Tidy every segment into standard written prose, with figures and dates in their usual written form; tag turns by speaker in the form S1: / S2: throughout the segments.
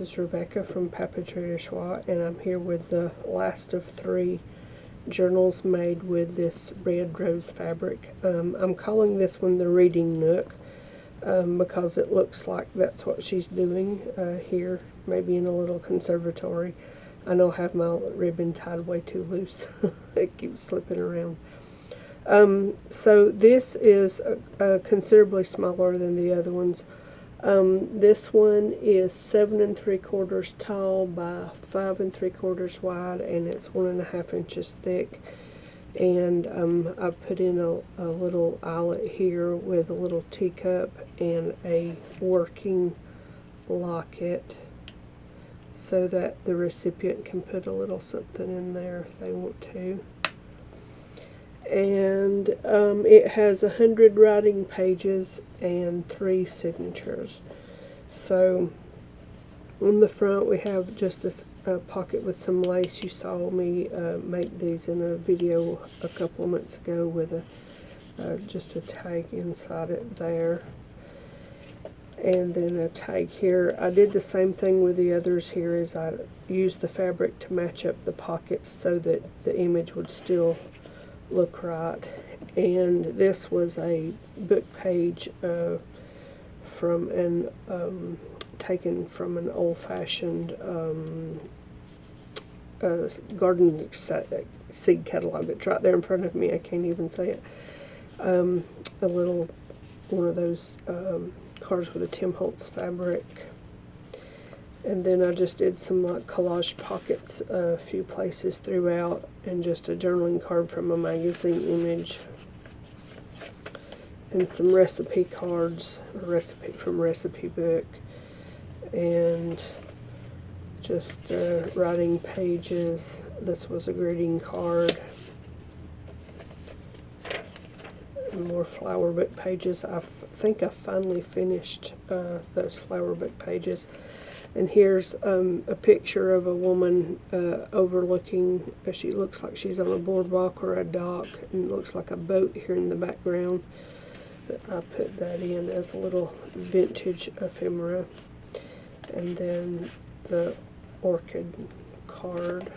S1: is Rebecca from Papeterie Schwa, and I'm here with the last of 3 journals made with this red rose fabric. I'm calling this one the Reading Nook because it looks like that's what she's doing here, maybe in a little conservatory. I know I have my ribbon tied way too loose. It keeps slipping around. So this is considerably smaller than the other ones. This one is 7 3/4 tall by 5 3/4 wide, and it's 1.5 inches thick. And I've put in a little eyelet here with a little teacup and a working locket so that the recipient can put a little something in there if they want to. And it has 100 writing pages and 3 signatures. So on the front we have just this pocket with some lace. You saw me make these in a video a couple of months ago with just a tag inside it there. And then a tag here. I did the same thing with the others here, as I used the fabric to match up the pockets so that the image would still look right. And this was a book page from an taken from an old-fashioned garden seed catalog. It's right there in front of me. I can't even say it. A little one of those cards with a Tim Holtz fabric. And then I just did some like collage pockets a few places throughout, and just a journaling card from a magazine image, and some recipe cards, a recipe from Recipe Book, and just writing pages. This was a greeting card. And more flower book pages. I think I finally finished those flower book pages. And here's a picture of a woman overlooking, she looks like she's on a boardwalk or a dock, and it looks like a boat here in the background. But I put that in as a little vintage ephemera. And then the orchid card.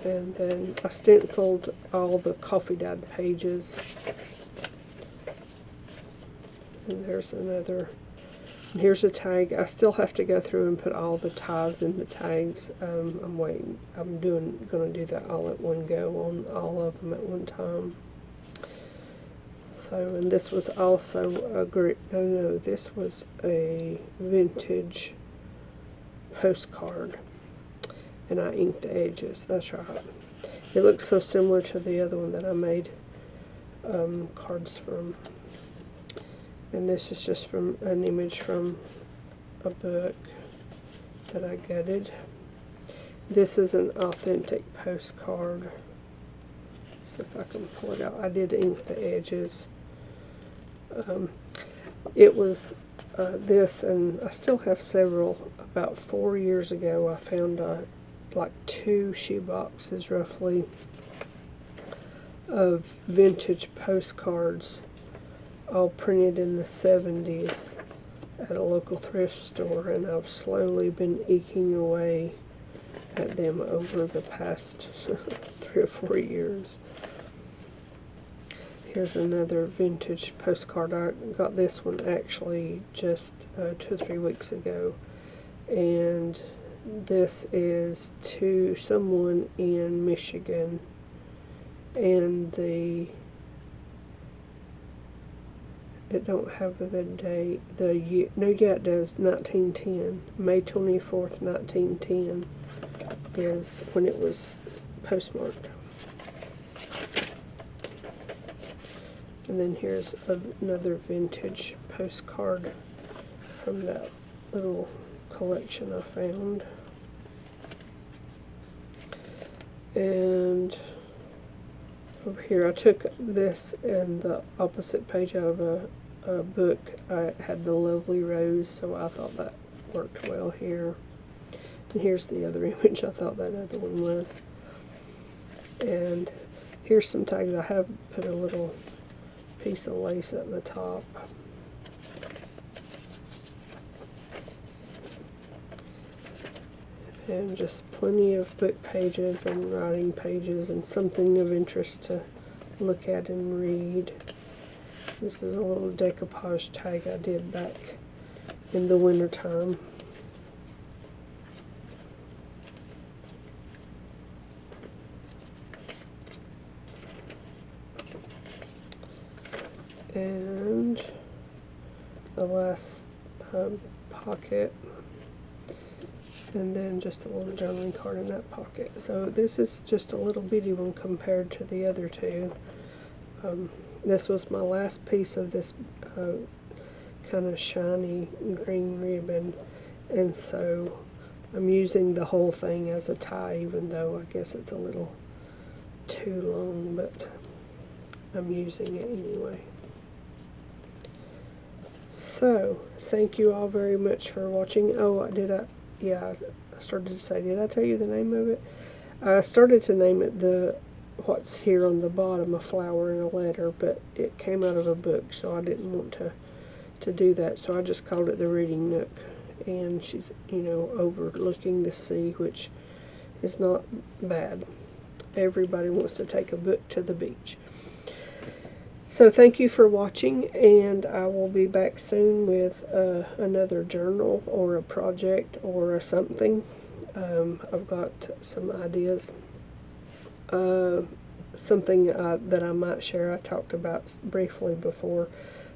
S1: And then I stenciled all the coffee dyed pages. And there's another. And here's a tag. I still have to go through and put all the ties in the tags. I'm waiting. I'm going to do that all at one go on all of them at one time. So, and this was also a great. No, this was a vintage postcard, and I inked the edges. That's right. It looks so similar to the other one that I made cards from. And this is just from an image from a book that I gutted. This is an authentic postcard. Let's see if I can pull it out. I did ink the edges. It was this, and I still have several. About 4 years ago I found like 2 shoe boxes roughly of vintage postcards, all printed in the 70s at a local thrift store, and I've slowly been eking away at them over the past 3 or 4 years. Here's another vintage postcard. I got this one actually just 2 or 3 weeks ago, and this is to someone in Michigan, and it don't have the date, the year, no, yeah it does, 1910, May 24th, 1910 is when it was postmarked. And then here's another vintage postcard from that little collection I found. And over here I took this and the opposite page out of a book. I had the lovely rose, so I thought that worked well here. And here's the other image I thought that other one was. And here's some tags. I have put a little piece of lace at the top. And just plenty of book pages and writing pages and something of interest to look at and read. This is a little decoupage tag I did back in the wintertime. And the last pocket, and then just a little journaling card in that pocket. So this is just a little bitty one compared to the other two. This was my last piece of this kind of shiny green ribbon, and so I'm using the whole thing as a tie, even though I guess it's a little too long, but I'm using it anyway. So, thank you all very much for watching. Oh, I started to say, did I tell you the name of it? I started to name it what's here on the bottom, a flower and a letter, but it came out of a book, so I didn't want to do that, so I just called it the Reading Nook. And she's, overlooking the sea, which is not bad. Everybody wants to take a book to the beach. So thank you for watching, and I will be back soon with another journal or a project or a something. I've got some ideas. Something that I might share, I talked about briefly before.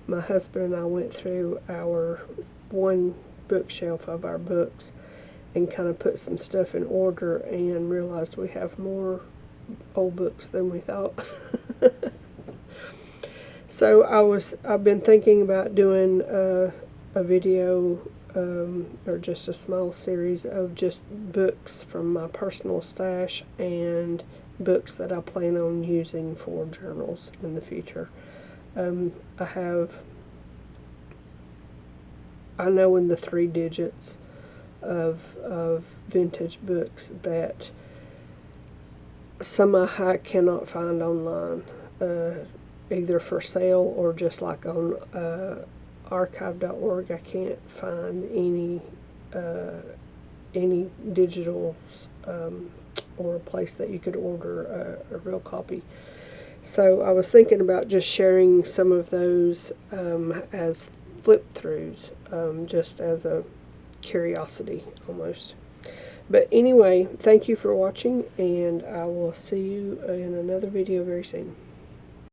S1: My husband and I went through our one bookshelf of our books and kind of put some stuff in order and realized we have more old books than we thought. So I've been thinking about doing a video or just a small series of just books from my personal stash and books that I plan on using for journals in the future. I know in the 3 digits of vintage books that some I cannot find online, either for sale or just like on archive.org. I can't find any digital or a place that you could order a real copy. So I was thinking about just sharing some of those as flip-throughs, just as a curiosity almost. But anyway, thank you for watching, and I will see you in another video very soon.